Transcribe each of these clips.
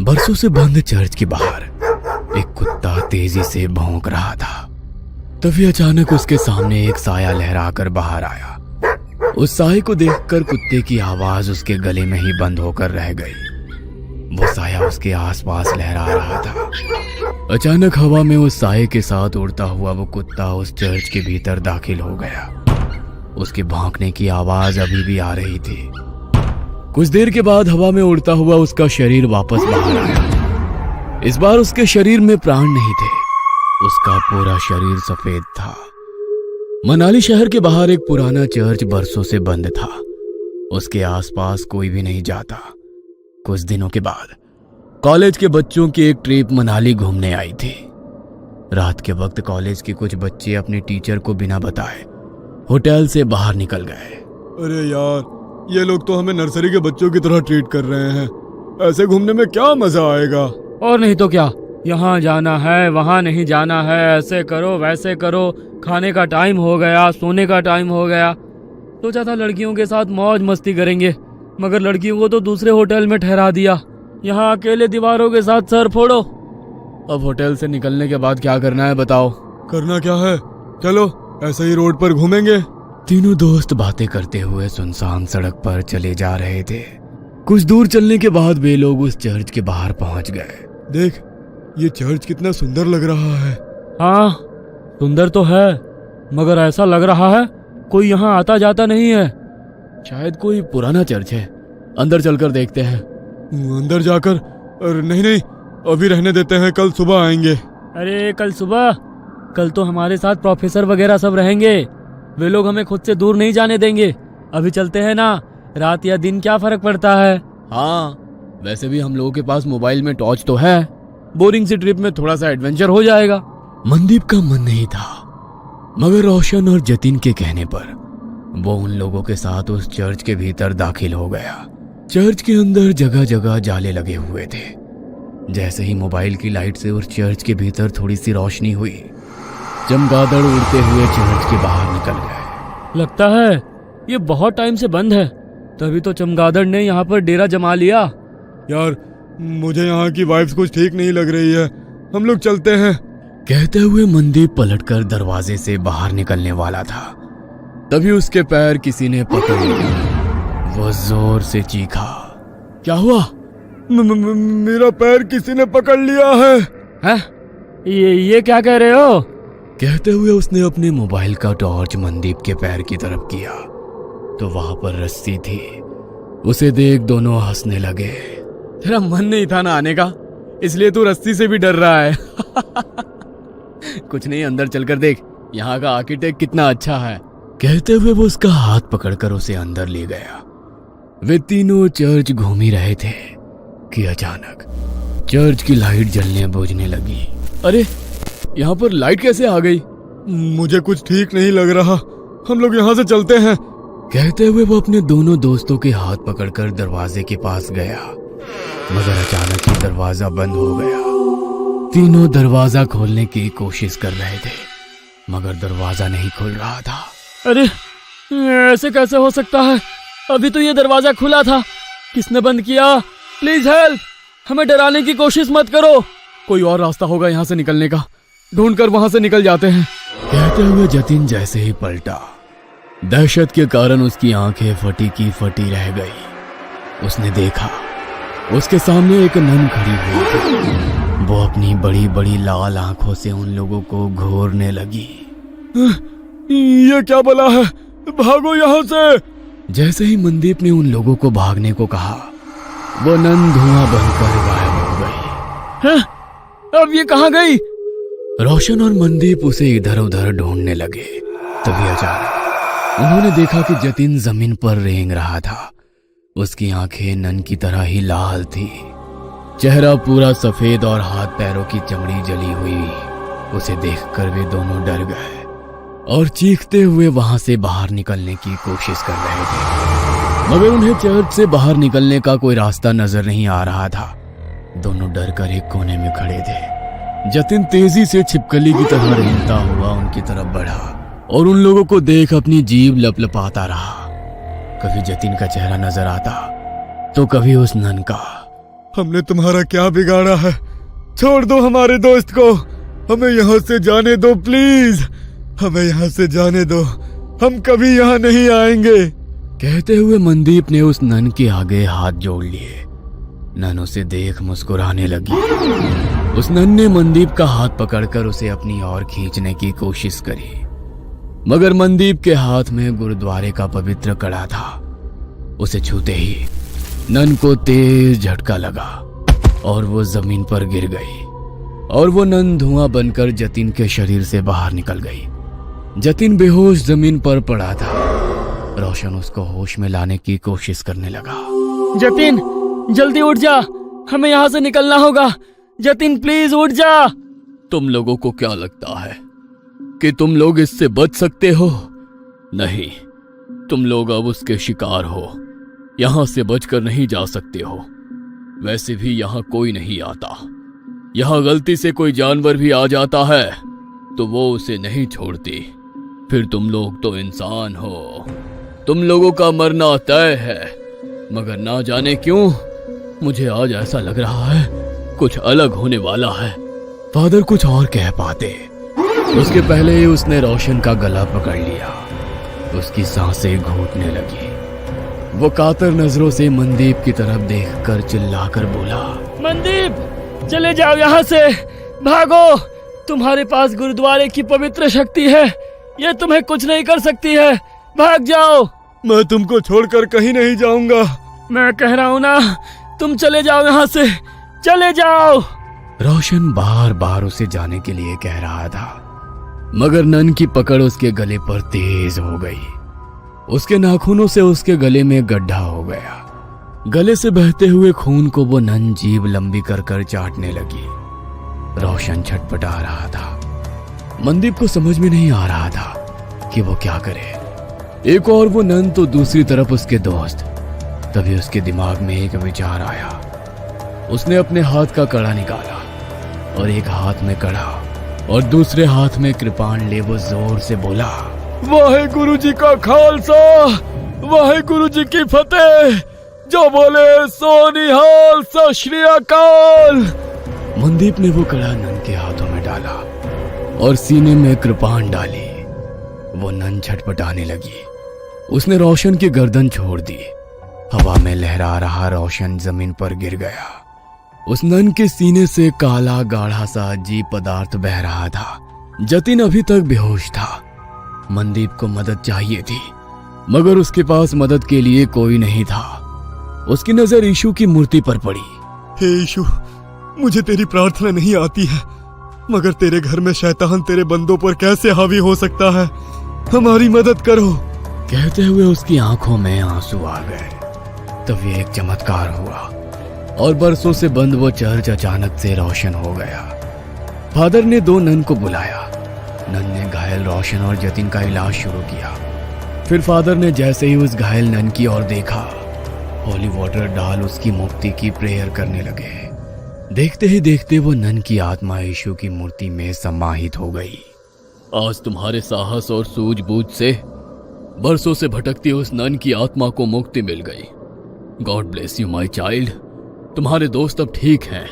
बरसों से बंद चर्च के बाहर एक कुत्ता तेजी से भौंक रहा था। तभी अचानक उसके सामने एक साया लहराकर बाहर आया। उस साये को देखकर कुत्ते की आवाज उसके गले में ही बंद होकर रह गई। वो साया उसके आसपास लहरा रहा था। अचानक हवा में उस साये के साथ उड़ता हुआ वो कुत्ता उस चर्च के भीतर दाखिल हो गया। उसके भौंकने की आवाज अभी भी आ रही थी। कुछ देर के बाद हवा में उड़ता हुआ उसका शरीर वापस बाहर आया। इस बार उसके शरीर में प्राण नहीं थे। उसका पूरा शरीर सफेद था। मनाली शहर के बाहर एक पुराना चर्च बरसों से बंद था। उसके आसपास कोई भी नहीं जाता। कुछ दिनों के बाद कॉलेज के बच्चों की एक ट्रिप मनाली घूमने आई थी। रात के वक्त कॉलेज के कुछ बच्चे अपने टीचर को बिना बताए होटल से बाहर निकल गए। अरे यार, ये लोग तो हमें नर्सरी के बच्चों की तरह ट्रीट कर रहे हैं। ऐसे घूमने में क्या मजा आएगा। और नहीं तो क्या, यहाँ जाना है वहाँ नहीं जाना है, ऐसे करो वैसे करो, खाने का टाइम हो गया, सोने का टाइम हो गया। सोचा था लड़कियों के साथ मौज मस्ती करेंगे, मगर लड़कियों को तो दूसरे होटल में ठहरा दिया। यहाँ अकेले दीवारों के साथ सर फोड़ो। अब होटल से निकलने के बाद क्या करना है बताओ। करना क्या है, चलो ऐसे ही रोड पर घूमेंगे। तीनों दोस्त बातें करते हुए सुनसान सड़क पर चले जा रहे थे। कुछ दूर चलने के बाद वे लोग उस चर्च के बाहर पहुंच गए। देख, ये चर्च कितना सुंदर लग रहा है। हाँ, सुंदर तो है, मगर ऐसा लग रहा है कोई यहाँ आता जाता नहीं है। शायद कोई पुराना चर्च है। अंदर चलकर देखते हैं। अंदर जाकर? नहीं, अभी रहने देते हैं, कल सुबह आएंगे। अरे कल सुबह? कल तो हमारे साथ प्रोफेसर वगैरह सब रहेंगे। वे लोग हमें खुद से दूर नहीं जाने देंगे। अभी चलते हैं ना, रात या दिन क्या फर्क पड़ता है। हाँ, वैसे भी हम लोगों के पास मोबाइल में टॉर्च तो है। बोरिंग सी ट्रिप में थोड़ा सा एडवेंचर हो जाएगा। मनदीप का मन नहीं था, मगर रोशन और जतिन के कहने पर वो उन लोगों के साथ उस चर्च के भीतर दाखिल हो गया। चर्च के अंदर जगह जगह जाले लगे हुए थे। जैसे ही मोबाइल की लाइट से उस चर्च के भीतर थोड़ी सी रोशनी हुई, चमगादड़ उड़ते हुए चर्च के बाहर निकल गए। लगता है ये बहुत टाइम से बंद है, तभी तो चमगादड़ ने यहाँ पर डेरा जमा लिया। यार, मुझे यहाँ की वाइब्स कुछ ठीक नहीं लग रही है, हम लोग चलते हैं। कहते हुए मनदीप पलटकर दरवाजे से बाहर निकलने वाला था। तभी उसके पैर किसी ने पकड़ लिया। वो जोर से चीखा। क्या हुआ? मेरा पैर किसी ने पकड़ लिया है। हैं? ये क्या कह रहे हो? कहते हुए उसने अपने मोबाइल का टॉर्च मनदीप के पैर की तरफ किया तो वहां पर रस्सी थी। उसे देख दोनों हंसने लगे। तेरा मन नहीं था ना आने का, इसलिए तू रस्सी से भी डर रहा है। कुछ नहीं, अंदर चलकर देख, यहाँ का आर्किटेक्ट कितना अच्छा है। कहते हुए वो उसका हाथ पकड़कर उसे अंदर ले गया। वे तीनों चर्च घूम ही रहे थे कि अचानक चर्च की लाइट जलने बुझने लगी। अरे, यहाँ पर लाइट कैसे आ गई? मुझे कुछ ठीक नहीं लग रहा, हम लोग यहाँ से चलते हैं। कहते हुए वो अपने दोनों दोस्तों के हाथ पकड़कर दरवाजे के पास गया, मगर अचानक ही दरवाजा बंद हो गया। तीनों दरवाजा खोलने की कोशिश कर रहे थे, मगर दरवाजा नहीं खुल रहा था। अरे, ऐसे कैसे हो सकता है? अभी तो ये दरवाजा खुला था, किसने बंद किया? प्लीज हेल्प, हमें डराने की कोशिश मत करो। कोई और रास्ता होगा यहाँ से निकलने का, ढूंढकर वहां से निकल जाते हैं। कहते हुए जतिन जैसे ही पलटा, दहशत के कारण उसकी आंखें फटी की फटी रह गई। उसने देखा उसके सामने एक नन खड़ी हुई थी। वो अपनी बड़ी बड़ी लाल आंखों से उन लोगों को घूरने लगी। ये क्या बला है, भागो यहाँ से। जैसे ही मनदीप ने उन लोगों को भागने को कहा, वो नन धुआं बनकर गायब हो गई। हैं? अब ये कहाँ गई? रोशन और मनदीप उसे इधर उधर ढूंढने लगे। तभी अचानक उन्होंने देखा कि जतिन जमीन पर रेंग रहा था। उसकी आंखें नन की तरह ही लाल थी, चेहरा पूरा सफेद और हाथ पैरों की चमड़ी जली हुई। उसे देखकर वे दोनों डर गए और चीखते हुए वहां से बाहर निकलने की कोशिश कर रहे थे, मगर उन्हें चर्च से बाहर निकलने का कोई रास्ता नजर नहीं आ रहा था। दोनों डरकर एक कोने में खड़े थे। जतिन तेजी से छिपकली की तरह रेंगता हुआ उनकी तरफ बढ़ा और उन लोगों को देख अपनी जीभ लपलपाता रहा। कभी जतिन का चेहरा नजर आता तो कभी उस नन का। हमने तुम्हारा क्या बिगाड़ा है? छोड़ दो हमारे दोस्त को, हमें यहाँ से जाने दो प्लीज, हमें यहाँ से जाने दो, हम कभी यहाँ नहीं आएंगे। कहते हुए मनदीप ने उस नन के आगे हाथ जोड़ लिए। नन उसे देख मुस्कुराने लगी। उस नन ने मनदीप का हाथ पकड़कर उसे अपनी ओर खींचने की कोशिश करी, मगर मनदीप के हाथ में गुरुद्वारे का पवित्र कड़ा था। उसे छूते ही नन को तेज झटका लगा और वो जमीन पर गिर गई और वो नन धुआं बनकर जतिन के शरीर से बाहर निकल गई। जतिन बेहोश जमीन पर पड़ा था। रोशन उसको होश में लाने की कोशिश करने लगा। जतिन जल्दी उठ जा, हमें यहाँ से निकलना होगा। जतिन प्लीज उठ जा। तुम लोगों को क्या लगता है कि तुम लोग इससे बच सकते हो? नहीं, तुम लोग अब उसके शिकार हो। यहां से बचकर नहीं जा सकते हो। वैसे भी यहां कोई नहीं आता। यहां गलती से कोई जानवर भी आ जाता है तो वो उसे नहीं छोड़ती। फिर तुम लोग तो इंसान हो, तुम लोगों का मरना तय है। मगर ना जाने क्यों मुझे आज ऐसा लग रहा है कुछ अलग होने वाला है। फादर कुछ और कह पाते, उसके पहले ही उसने रोशन का गला पकड़ लिया। उसकी सांसें घूटने लगी। वो कातर नजरों से मनदीप की तरफ देखकर चिल्लाकर बोला, मनदीप चले जाओ यहाँ से, भागो। तुम्हारे पास गुरुद्वारे की पवित्र शक्ति है, ये तुम्हें कुछ नहीं कर सकती है। भाग जाओ। मैं तुमको छोड़कर कहीं नहीं जाऊंगा। मैं कह रहा हूँ ना, तुम चले जाओ यहाँ से, चले जाओ। रोशन बार बार उसे जाने के लिए कह रहा था, मगर नन की पकड़ उसके गले पर तेज हो गई। उसके नाखूनों से उसके गले में गड्ढा हो गया। गले से बहते हुए खून को वो नन जीभ लंबी कर कर चाटने लगी। रोशन छटपटा रहा था। मनदीप को समझ में नहीं आ रहा था कि वो क्या करे। एक और वो नन तो दूसरी तरफ उसके दोस्त। तभी उसके दिमाग में एक विचार आया। उसने अपने हाथ का कड़ा निकाला और एक हाथ में कड़ा और दूसरे हाथ में कृपाण ले वो जोर से बोला, वाहेगुरु जी का खालसा, वाहेगुरु जी की फतेह। जो बोले सो निहाल, सत श्री अकाल। मनदीप ने वो कड़ा नन के हाथों में डाला और सीने में कृपाण डाली। वो नन छटपटाने लगी। उसने रोशन की गर्दन छोड़ दी। हवा में लहरा रहा रोशन जमीन पर गिर गया। उस नन के सीने से काला गाढ़ा सा अजीब पदार्थ बह रहा था। जतिन अभी तक बेहोश था। मनदीप को मदद चाहिए थी, मगर उसके पास मदद के लिए कोई नहीं था। उसकी नजर यीशु की मूर्ति पर पड़ी। हे यीशु, मुझे तेरी प्रार्थना नहीं आती है, मगर तेरे घर में शैतान तेरे बंदों पर कैसे हावी हो सकता है? हमारी मदद करो। कहते हुए उसकी आंखों में आंसू आ गए। तभी एक चमत्कार हुआ और बरसों से बंद वो चर्च अचानक से रोशन हो गया। फादर ने दो नन को बुलाया। नन ने घायल रोशन और जतिन का इलाज शुरू किया। फिर फादर ने जैसे ही उस घायल नन की ओर देखा, होली वाटर डाल उसकी मुक्ति की प्रेयर करने लगे। देखते ही देखते वो नन की आत्मा यीशु की मूर्ति में समाहित हो गई। आज तुम्हारे साहस और सूझबूझ से बरसों से भटकती उस नन की आत्मा को मुक्ति मिल गई। God bless you my child. तुम्हारे दोस्त अब ठीक हैं।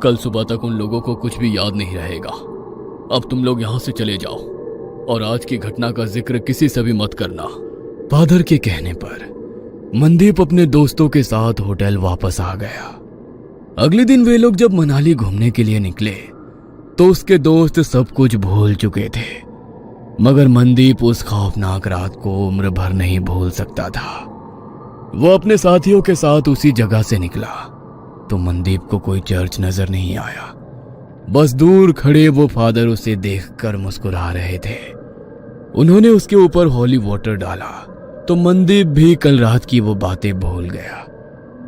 कल सुबह तक उन लोगों को कुछ भी याद नहीं रहेगा। अब तुम लोग यहाँ से चले जाओ और आज की घटना का जिक्र किसी से भी मत करना। फादर के कहने पर मनदीप अपने दोस्तों के साथ होटल वापस आ गया। अगले दिन वे लोग जब मनाली घूमने के लिए निकले तो उसके दोस्त सब कुछ भूल चुके थे, मगर मनदीप उस खौफनाक रात को उम्र भर नहीं भूल सकता था। वो अपने साथियों के साथ उसी जगह से निकला तो मनदीप को कोई चर्च नजर नहीं आया। बस दूर खड़े वो फादर उसे देखकर मुस्कुरा रहे थे। उन्होंने उसके ऊपर होली वाटर डाला तो मनदीप भी कल रात की वो बातें भूल गया।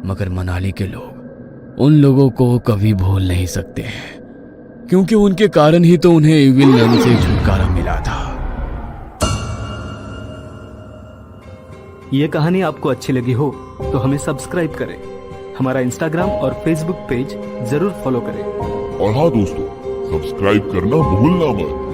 मगर मनाली के लोग उन लोगों को कभी भूल नहीं सकते हैं, क्योंकि उनके कारण ही तो उन्हें इविल नन से छुटकारा मिला था। ये कहानी आपको अच्छी लगी हो तो हमें सब्सक्राइब करें, हमारा इंस्टाग्राम और फेसबुक पेज जरूर फॉलो करें। और हाँ दोस्तों, सब्सक्राइब करना भूलना मत।